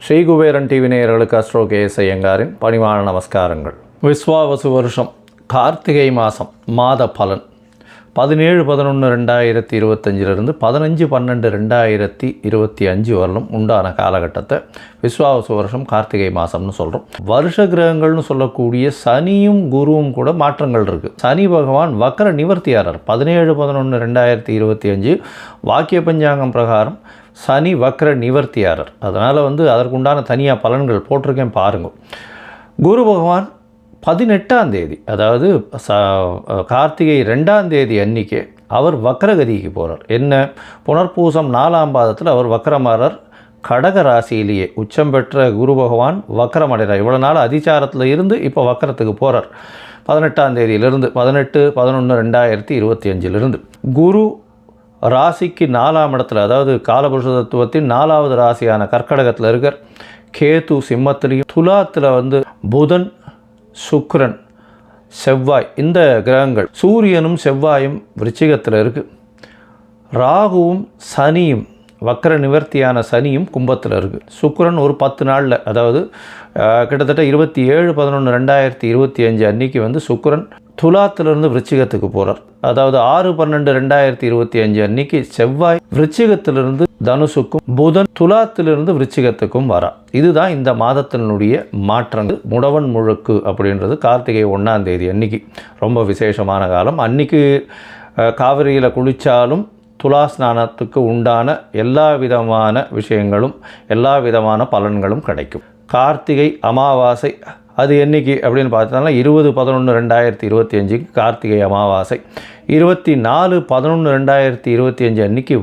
Sri Kuberan TV நேயர்களுக்கு astro KS ஐயங்காரின் பணிவான நமஸ்காரங்கள். விஸ்வாவசு வருஷம் கார்த்திகை மாதம் மாத பலன் 17-11-2025 15-12-2025 வரலும் உண்டான காலகட்டத்தை விஸ்வாவசு வருஷம் கார்த்திகை மாதம்னு சொல்கிறோம். வருஷ கிரகங்கள்னு சொல்லக்கூடிய சனியும் குருவும் கூட மாற்றங்கள் இருக்குது. சனி பகவான் வக்கர நிவர்த்தியாளர். 17-11-2025 வாக்கிய பஞ்சாங்கம் பிரகாரம் சனி வக்கர நிவர்த்தியாளர். அதனால் அதற்குண்டான தனியாக பலன்கள் போட்டிருக்கேன் பாருங்கள். குரு பகவான் 18ஆம் தேதி, அதாவது கார்த்திகை 2ஆம் தேதி அன்றைக்கே அவர் வக்கரகதிக்கு போகிறார். என்ன, புனர்பூசம் 4ஆம் பாதத்தில் அவர் வக்கரமாறார். கடக ராசியிலேயே உச்சம் பெற்ற குரு பகவான் வக்கரம் அடைகிறார். இவ்வளோ நாள் அதிச்சாரத்தில் இருந்து இப்போ வக்கரத்துக்கு போகிறார். 18ஆம் தேதியிலிருந்து 18-11-2025 குரு ராசிக்கு 4ஆம் இடத்துல, அதாவது காலபுருஷ தத்துவத்தின் 4வது ராசியான கர்க்கடகத்தில் இருக்கார். கேது சிம்மத்திலையும், துலாத்தில் புதன், சுக்கிரன், செவ்வாய், இந்த கிரகங்கள், சூரியனும் செவ்வாயும் விருச்சிகத்தில் இருக்குது. ராகுவும் சனியும், வக்கர நிவர்த்தியான சனியும் கும்பத்தில் இருக்குது. சுக்கிரன் ஒரு 10 நாளில், அதாவது கிட்டத்தட்ட 27-11-2025 அன்றைக்கி சுக்கிரன் துலாத்திலிருந்து விருச்சிகத்துக்கு போகிறார். அதாவது 6-12-2025 அன்றைக்கி செவ்வாய் விருச்சிகத்திலிருந்து தனுசுக்கும், புதன் துலாத்திலிருந்து விருச்சிகத்துக்கும் வரா. இதுதான் இந்த மாதத்தினுடைய மாற்றங்கள். முடவன் முழுக்கு அப்படின்றது கார்த்திகை 1ஆம் தேதி அன்றைக்கி ரொம்ப விசேஷமான காலம். அன்றைக்கி காவிரியில் குளித்தாலும் துலா ஸ்நானத்துக்கு உண்டான எல்லா விதமான விஷயங்களும், எல்லா விதமான பலன்களும் கிடைக்கும். கார்த்திகை அமாவாசை அது என்றைக்கு அப்படின்னு பார்த்தோம்னா 20-11-2025 கார்த்திகை அமாவாசை. 24-11-2025 அன்றைக்கி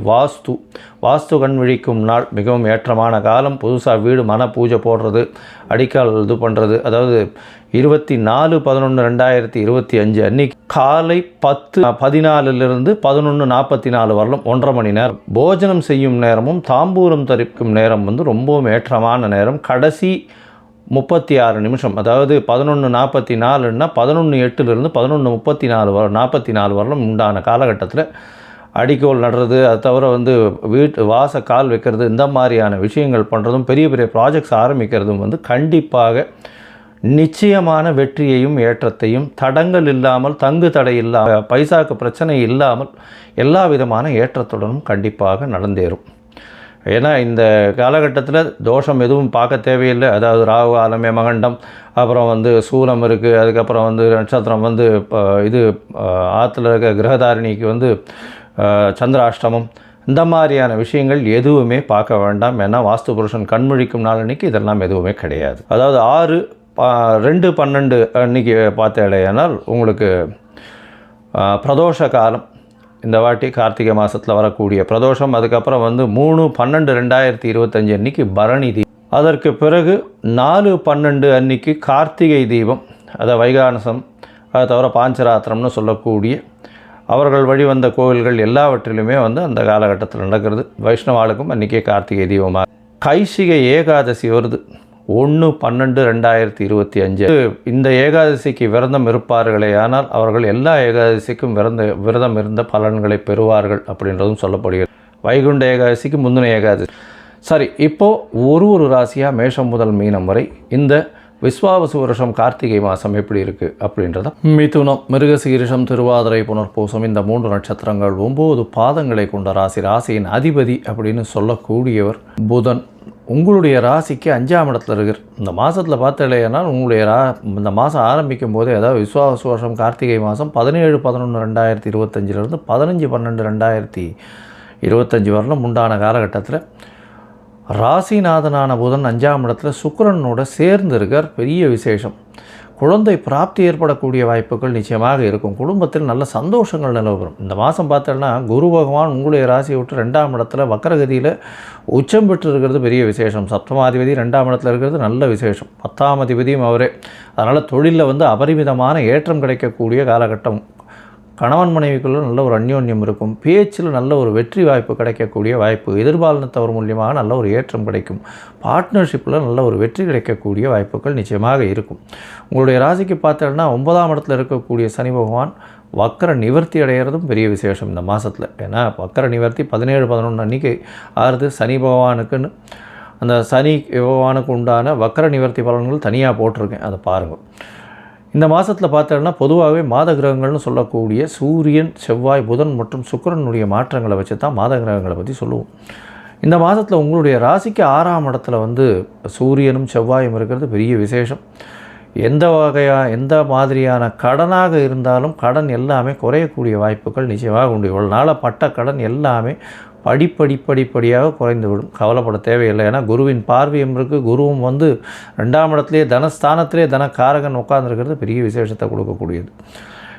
வாஸ்து கண் விழிக்கும் நாள். மிகவும் ஏற்றமான காலம். புதுசாக வீடு மன பூஜை போடுறது, அடிக்கால் இது பண்ணுறது. அதாவது 24-11-2025 அன்றைக்கி காலை 10:14 11:44 வரலும் 1.5 மணி நேரம் போஜனம் செய்யும் நேரமும் தாம்பூலம் தரிக்கும் நேரம் ரொம்பவும் ஏற்றமான நேரம். கடைசி 36 நிமிஷம், அதாவது 11:44ன்னா 11:08 11:34 வரலும் உண்டான காலகட்டத்தில் அடிக்கோல் நடுறது, அது தவிர வீட்டு வாச கால் வைக்கிறது, இந்த மாதிரியான விஷயங்கள் பண்ணுறதும், பெரிய பெரிய ப்ராஜெக்ட்ஸ் ஆரம்பிக்கிறதும் கண்டிப்பாக நிச்சயமான வெற்றியையும் ஏற்றத்தையும், தடங்கள் இல்லாமல், தங்கு தடை இல்லாமல், பைசாக்கு பிரச்சனை இல்லாமல் எல்லா விதமான ஏற்றத்துடனும் கண்டிப்பாக நடந்தேறும். ஏன்னா இந்த காலகட்டத்தில் தோஷம் எதுவும் பார்க்க தேவையில்லை. அதாவது ராகு காலமே மகண்டம், அப்புறம் சூலம் இருக்குது, அதுக்கப்புறம் நட்சத்திரம் இது ஆற்றுல இருக்க கிரகதாரிணிக்கு சந்திராஷ்டமம், இந்த மாதிரியான விஷயங்கள் எதுவுமே பார்க்க வேண்டாம். ஏன்னா வாஸ்து புருஷன் கண்முழிக்கும் நாள் அன்றைக்கி இதெல்லாம் எதுவுமே கிடையாது. அதாவது 6-2-12 அன்றைக்கி பார்த்த இடையானால் உங்களுக்கு பிரதோஷ காலம். இந்த வாட்டி கார்த்திகை மாதத்தில் வரக்கூடிய பிரதோஷம். அதுக்கப்புறம் 3-12-2025 அன்றைக்கி பரணி தீபம். அதற்கு பிறகு 4-12 அன்றைக்கி கார்த்திகை தீபம், அதை வைகானசம், அதை தவிர பாஞ்சராத்திரம்னு சொல்லக்கூடிய அவர்கள் வழிவந்த கோவில்கள் எல்லாவற்றிலுமே அந்த காலகட்டத்தில் நடக்கிறது. வைஷ்ணவாளுக்கும் அன்றைக்கே கார்த்திகை தீபமாக. கைசிகை ஏகாதசி வருது 1-12-2025. இந்த ஏகாதசிக்கு விரதம் இருப்பார்களே ஆனால் அவர்கள் எல்லா ஏகாதசிக்கும் விரதம் இருந்த பலன்களை பெறுவார்கள் அப்படின்றதும் சொல்லப்படுகிறது. வைகுண்ட ஏகாதசிக்கு முந்தின ஏகாதசி. சரி, இப்போது ஒரு ராசியாக மேஷம் முதல் மீனம் வரை இந்த விஸ்வாவசு வருஷம் கார்த்திகை மாதம் எப்படி இருக்குது அப்படின்றத. மிதுனம், மிருகசீரிஷம், திருவாதிரை, புனர்பூசம், இந்த 3 நட்சத்திரங்கள் 9 பாதங்களை கொண்ட ராசி. ராசியின் அதிபதி அப்படின்னு சொல்லக்கூடியவர் புதன். உங்களுடைய ராசிக்கு 5ஆம் இடத்துல இருக்கிற இந்த மாதத்தில் பார்த்தலையானா உங்களுடைய இந்த மாதம் ஆரம்பிக்கும் போதே, அதாவது விஸ்வாவசு வருஷம் கார்த்திகை மாதம் 17-11-2025 15-12-2025 வரலும் உண்டான காலகட்டத்தில் ராசிநாதனான புதன் 5ஆம் இடத்துல சுக்கிரனோட சேர்ந்து இருக்கார். பெரிய விசேஷம். குழந்தை பிராப்தி ஏற்படக்கூடிய வாய்ப்புகள் நிச்சயமாக இருக்கும். குடும்பத்தில் நல்ல சந்தோஷங்கள் நிலவரும். இந்த மாதம் பார்த்தோன்னா குரு பகவான் உங்களுடைய ராசியை விட்டு 2ஆம் இடத்துல வக்கரகதியில் உச்சம் பெற்று இருக்கிறது பெரிய விசேஷம். சப்தமாதிபதி 2ஆம் இடத்துல இருக்கிறது நல்ல விசேஷம். 10ஆம் அதிபதியும் அவரே. அதனால் தொழிலில் அபரிமிதமான ஏற்றம் கிடைக்கக்கூடிய காலகட்டம். கணவன் மனைவிக்குள்ள நல்ல ஒரு அந்யோன்யம் இருக்கும். பேச்சில் நல்ல ஒரு வெற்றி வாய்ப்பு கிடைக்கக்கூடிய வாய்ப்பு. எதிர்பாலினத்தவர் மூலியமாக நல்ல ஒரு ஏற்றம் கிடைக்கும். பார்ட்னர்ஷிப்பில் நல்ல ஒரு வெற்றி கிடைக்கக்கூடிய வாய்ப்புகள் நிச்சயமாக இருக்கும். உங்களுடைய ராசிக்கு பார்த்தோன்னா 9ஆம் இடத்துல இருக்கக்கூடிய சனி பகவான் வக்கர நிவர்த்தி அடைகிறதும் பெரிய விசேஷம் இந்த மாதத்தில். ஏன்னா வக்கர நிவர்த்தி 17-11 அன்றைக்கி ஆறுது சனி பகவானுக்குன்னு. அந்த சனி பகவானுக்கு உண்டான வக்கர நிவர்த்தி பலன்கள் தனியாக போட்டிருக்கேன், அதை பாருங்கள். இந்த மாதத்தில் பார்த்தோன்னா பொதுவாகவே மாத கிரகங்கள்னு சொல்லக்கூடிய சூரியன், செவ்வாய், புதன் மற்றும் சுக்கிரனுடைய மாற்றங்களை வச்சு தான் மாத கிரகங்களை பற்றி சொல்லுவோம். இந்த மாதத்தில் உங்களுடைய ராசிக்கு 6ஆம் இடத்துல சூரியனும் செவ்வாயும் இருக்கிறது பெரிய விசேஷம். எந்த மாதிரியான கடனாக இருந்தாலும் கடன் எல்லாமே குறையக்கூடிய வாய்ப்புகள் நிச்சயமாக உண்டு. இவ்வளோ நாளாக பட்ட கடன் எல்லாமே படிப்படியாக குறைந்துவிடும். கவலைப்பட தேவையில்லை. ஏன்னா குருவின் பார்வையும் இருக்குது. குருவும் 2ஆம் இடத்துலேயே தனஸ்தானத்திலே தனக்காரகன் உட்கார்ந்துருக்கிறது பெரிய விசேஷத்தை கொடுக்கக்கூடியது.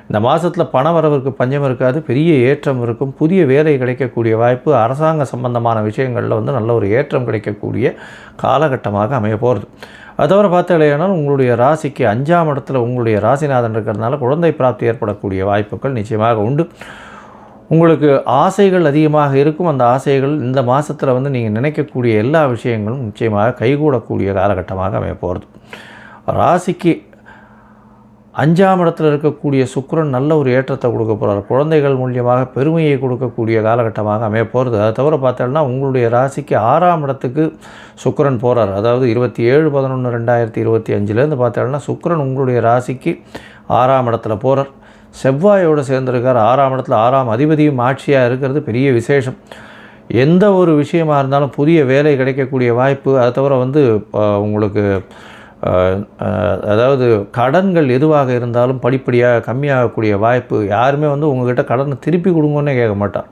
இந்த மாதத்தில் பண வரவிற்கு பஞ்சம் இருக்காது, பெரிய ஏற்றம் இருக்கும். புதிய வேலை கிடைக்கக்கூடிய வாய்ப்பு, அரசாங்க சம்பந்தமான விஷயங்களில் நல்ல ஒரு ஏற்றம் கிடைக்கக்கூடிய காலகட்டமாக அமைய போகிறது. அது தவிர பார்த்தாலேயானால் உங்களுடைய ராசிக்கு 5ஆம் இடத்துல உங்களுடைய ராசிநாதன் இருக்கிறதுனால குழந்தை பிராப்தி ஏற்படக்கூடிய வாய்ப்புகள் நிச்சயமாக உண்டு. உங்களுக்கு ஆசைகள் அதிகமாக இருக்கும். அந்த ஆசைகள் இந்த மாதத்தில் நீங்கள் நினைக்கக்கூடிய எல்லா விஷயங்களும் நிச்சயமாக கைகூடக்கூடிய காலகட்டமாக அமைய போகிறது. ராசிக்கு 5ஆம் இடத்துல இருக்கக்கூடிய சுக்கிரன் நல்ல ஒரு ஏற்றத்தை கொடுக்க போகிறார். குழந்தைகள் மூலியமாக பெருமையை கொடுக்கக்கூடிய காலகட்டமாக அமைய போகிறது. அதை தவிர பார்த்தோம்னா உங்களுடைய ராசிக்கு 6ஆம் இடத்துக்கு சுக்கிரன் போகிறார். அதாவது 27-11-2025 பார்த்தோம்னா சுக்கிரன் உங்களுடைய ராசிக்கு 6ஆம் இடத்துல போகிறார். செவ்வாயோடு சேர்ந்திருக்கார் 6ஆம் இடத்துல. 6ஆம் அதிபதியும் ஆட்சியாக இருக்கிறது பெரிய விசேஷம். எந்த ஒரு விஷயமாக இருந்தாலும் புதிய வேலை கிடைக்கக்கூடிய வாய்ப்பு. அதை தவிர உங்களுக்கு அதாவது கடன்கள் எதுவாக இருந்தாலும் படிப்படியாக கம்மியாகக்கூடிய வாய்ப்பு. யாருமே உங்கள்கிட்ட கடனை திருப்பி கொடுங்கன்னே கேட்க மாட்டார்.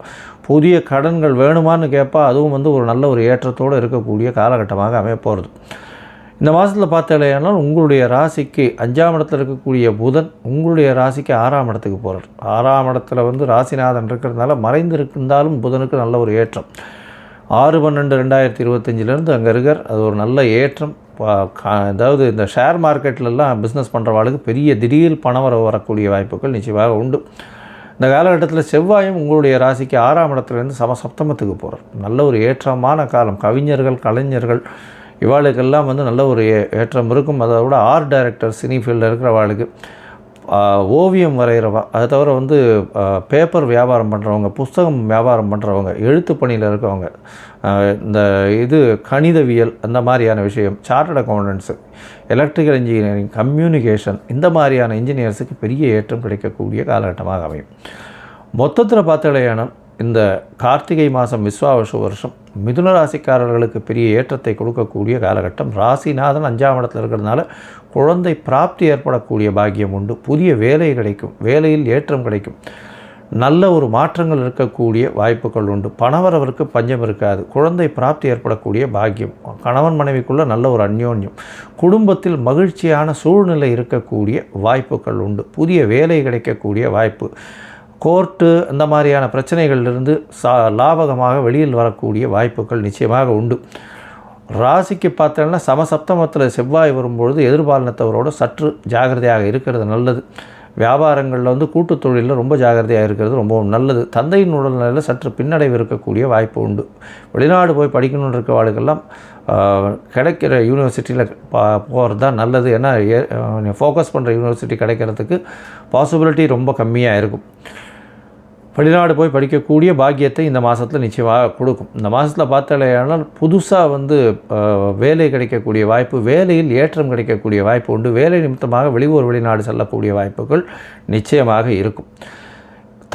புதிய கடன்கள் வேணுமான்னு கேட்பா. அதுவும் ஒரு நல்ல ஒரு ஏற்றத்தோடு இருக்கக்கூடிய காலகட்டமாக அமைய போகிறது. இந்த மாதத்தில் பார்த்தாலேயானால் உங்களுடைய ராசிக்கு 5ஆம் இடத்துல இருக்கக்கூடிய புதன் உங்களுடைய ராசிக்கு 6ஆம் இடத்துக்கு போகிறார். 6ஆம் இடத்துல ராசிநாதன் இருக்கிறதுனால மறைந்திருந்தாலும் புதனுக்கு நல்ல ஒரு ஏற்றம். 6/12/2025 அங்கே இருக்கார். அது ஒரு நல்ல ஏற்றம். அதாவது இந்த ஷேர் மார்க்கெட்லலாம் பிஸ்னஸ் பண்ணுறவாளுக்கு பெரிய திடீர் பணம் வரக்கூடிய வாய்ப்புகள் நிச்சயமாக உண்டு. இந்த காலகட்டத்தில் செவ்வாயும் உங்களுடைய ராசிக்கு 6ஆம் இடத்துலேருந்து சப்தமத்துக்கு போகிறார். நல்ல ஒரு ஏற்றமான காலம். கவிஞர்கள், கலைஞர்கள் இவாளுக்கெல்லாம் நல்ல ஒரு ஏற்றம் இருக்கும். அதை விட ஆர்ட் டைரக்டர், சினி ஃபீல்டில் இருக்கிறவாளுக்கு, ஓவியம் வரைகிறவா, அதை தவிர பேப்பர் வியாபாரம் பண்ணுறவங்க, புஸ்தகம் வியாபாரம் பண்ணுறவங்க, எழுத்து பணியில் இருக்கவங்க, இந்த கணிதவியல் அந்த மாதிரியான விஷயம், chartered accountants, electrical engineering, communication, இந்த மாதிரியான இன்ஜினியர்ஸுக்கு பெரிய ஏற்றம் கிடைக்கக்கூடிய காலகட்டமாக அமையும். மொத்தத்தில் பார்த்தாலேயானால் இந்த கார்த்திகை மாதம் விஸ்வாவசு வருஷம் மிதுன ராசிக்காரர்களுக்கு பெரிய ஏற்றத்தை கொடுக்கக்கூடிய காலகட்டம். ராசிநாதன் 5ஆம் இடத்துல இருக்கிறதுனால குழந்தை பிராப்தி ஏற்படக்கூடிய பாக்கியம் உண்டு. புதிய வேலை கிடைக்கும். வேலையில் ஏற்றம் கிடைக்கும். நல்ல ஒரு மாற்றங்கள் இருக்கக்கூடிய வாய்ப்புகள் உண்டு. பணவரவிற்கு பஞ்சம் இருக்காது. குழந்தை பிராப்தி ஏற்படக்கூடிய பாக்கியம். கணவன் மனைவிக்குள்ள நல்ல ஒரு அந்யோன்யம். குடும்பத்தில் மகிழ்ச்சியான சூழ்நிலை இருக்கக்கூடிய வாய்ப்புகள் உண்டு. புதிய வேலை கிடைக்கக்கூடிய வாய்ப்பு. கோர்ட்டு இந்த மாதிரியான பிரச்சனைகளிலிருந்து லாபகமாக வெளியில் வரக்கூடிய வாய்ப்புகள் நிச்சயமாக உண்டு. ராசிக்கு பார்த்தோன்னா சமசப்தமத்தில் செவ்வாய் வரும்பொழுது எதிர்பாலினத்தவரோடு சற்று ஜாகிரதையாக இருக்கிறது நல்லது. வியாபாரங்களில் கூட்டு தொழிலில் ரொம்ப ஜாகிரதையாக இருக்கிறது ரொம்பவும் நல்லது. தந்தையின் உடல்நிலையில் சற்று பின்னடைவு இருக்கக்கூடிய வாய்ப்பு உண்டு. வெளிநாடு போய் படிக்கணுன்னு இருக்க வாழ்க்கெல்லாம் கிடைக்கிற யூனிவர்சிட்டியில் போகிறது தான் நல்லது. ஏன்னா ஃபோக்கஸ் பண்ணுற யூனிவர்சிட்டி கிடைக்கிறதுக்கு பாசிபிலிட்டி ரொம்ப கம்மியாக இருக்கும். வெளிநாடு போய் படிக்கக்கூடிய பாக்கியத்தை இந்த மாதத்தில் நிச்சயமாக கொடுக்கும். இந்த மாதத்தில் பார்த்தாலேயானால் புதுசாக வேலை கிடைக்கக்கூடிய வாய்ப்பு, வேலையில் ஏற்றம் கிடைக்கக்கூடிய வாய்ப்பு உண்டு. வேலை நிமித்தமாக வெளிநாடு செல்லக்கூடிய வாய்ப்புகள் நிச்சயமாக இருக்கும்.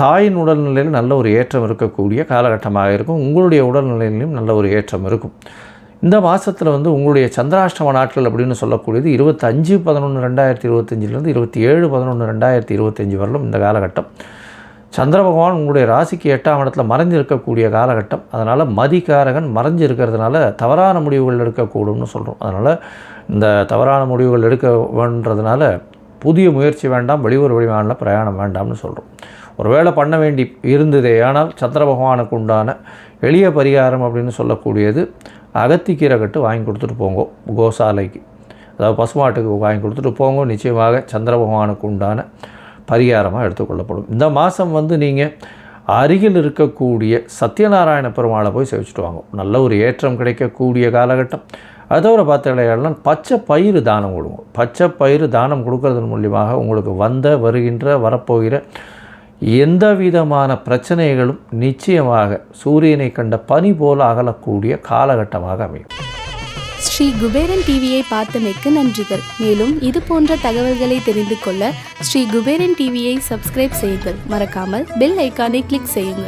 தாயின் உடல்நிலையில் நல்ல ஒரு ஏற்றம் இருக்கக்கூடிய காலகட்டமாக இருக்கும். உங்களுடைய உடல்நிலையிலும் நல்ல ஒரு ஏற்றம் இருக்கும். இந்த மாதத்தில் உங்களுடைய சந்திராஷ்டம நாட்கள் அப்படின்னு சொல்லக்கூடியது 25/11/2025 27/11/2025 வரலும் இந்த காலகட்டம். சந்திர பகவான் உங்களுடைய ராசிக்கு 8ஆம் இடத்துல மறைஞ்சு இருக்கக்கூடிய காலகட்டம். அதனால் மதிகாரகன் மறைஞ்சு இருக்கிறதுனால தவறான முடிவுகள் எடுக்கக்கூடும்னு சொல்கிறோம். அதனால் இந்த தவறான முடிவுகள் எடுக்க வேண்டதுனால புதிய முயற்சி வேண்டாம், வெளிநாட்டில் பிரயாணம் வேண்டாம்னு சொல்கிறோம். ஒரு வேளை பண்ண வேண்டி இருந்ததே ஆனால் சந்திர பகவானுக்கு உண்டான எளிய பரிகாரம் அப்படின்னு சொல்லக்கூடியது அகத்திக்கீரை கட்டு வாங்கி கொடுத்துட்டு போங்க கோசாலைக்கு, அதாவது பசுமாட்டுக்கு வாங்கி கொடுத்துட்டு போங்க. நிச்சயமாக சந்திர பகவானுக்கு உண்டான பரிகாரமாக எடுத்துக்கொள்ளப்படும். இந்த மாதம் நீங்கள் அருகில் இருக்கக்கூடிய சத்யநாராயண பெருமாளை போய் சேவிச்சுட்டு வாங்க. நல்ல ஒரு ஏற்றம் கிடைக்கக்கூடிய காலகட்டம். அதோட பார்த்தாலேயானால் பச்சை பயிறு தானம் கொடுங்க. பச்சை பயிறு தானம் கொடுக்கறதன் மூலியமாக உங்களுக்கு வருகின்ற வரப்போகிற எந்த விதமான பிரச்சனைகளும் நிச்சயமாக சூரியனை கண்ட பனி போல அகலக்கூடிய காலகட்டமாக அமையும். ஸ்ரீ குபேரன் டிவியை பார்த்தமைக்கு நன்றிகள். மேலும் இது போன்ற தகவல்களை தெரிந்து கொள்ள ஸ்ரீ குபேரன் டிவியை சப்ஸ்கிரைப் செய்யுங்கள். மறக்காமல் பெல் ஐக்கானை கிளிக் செய்யுங்கள்.